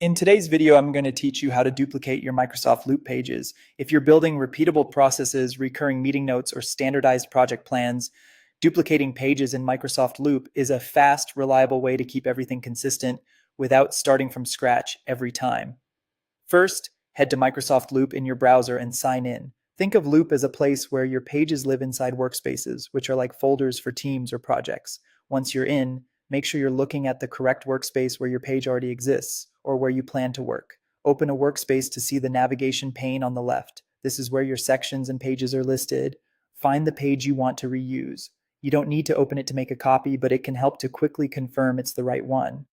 In today's video, I'm going to teach you how to duplicate your Microsoft Loop pages. If you're building repeatable processes, recurring meeting notes, or standardized project plans, duplicating pages in Microsoft Loop is a fast, reliable way to keep everything consistent without starting from scratch every time. First, head to Microsoft Loop in your browser and sign in. Think of Loop as a place where your pages live inside workspaces, which are like folders for teams or projects. Once you're in, make sure you're looking at the correct workspace where your page already exists or where you plan to work. Open a workspace to see the navigation pane on the left. This is where your sections and pages are listed. Find the page you want to reuse. You don't need to open it to make a copy, but it can help to quickly confirm it's the right one.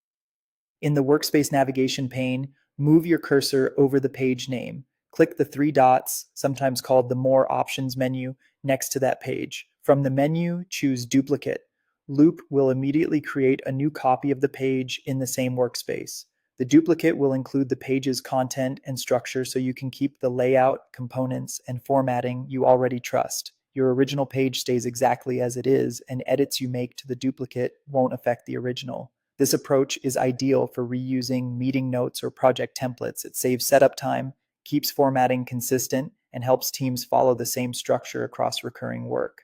In the Workspace navigation pane, move your cursor over the page name. Click the three dots, sometimes called the More Options menu, next to that page. From the menu, choose Duplicate. Loop will immediately create a new copy of the page in the same workspace. The duplicate will include the page's content and structure so you can keep the layout, components, and formatting you already trust. Your original page stays exactly as it is, and edits you make to the duplicate won't affect the original. This approach is ideal for reusing meeting notes or project templates. It saves setup time, keeps formatting consistent, and helps teams follow the same structure across recurring work.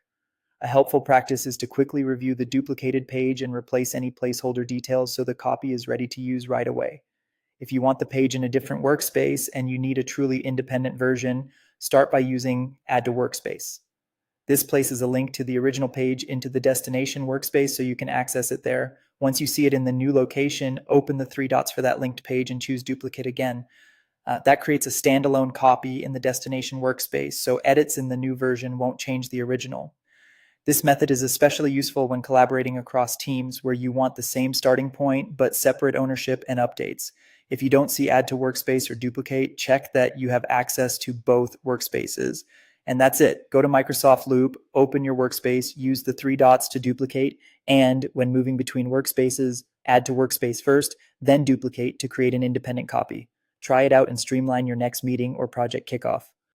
A helpful practice is to quickly review the duplicated page and replace any placeholder details so the copy is ready to use right away. If you want the page in a different workspace and you need a truly independent version, start by using Add to Workspace. This places a link to the original page into the destination workspace so you can access it there. Once you see it in the new location, open the three dots for that linked page and choose Duplicate again. That creates a standalone copy in the destination workspace, so edits in the new version won't change the original. This method is especially useful when collaborating across teams where you want the same starting point but separate ownership and updates. If you don't see Add to Workspace or Duplicate, check that you have access to both workspaces. And that's it. Go to Microsoft Loop, open your workspace, use the three dots to duplicate, and when moving between workspaces, Add to Workspace first, then Duplicate to create an independent copy. Try it out and streamline your next meeting or project kickoff.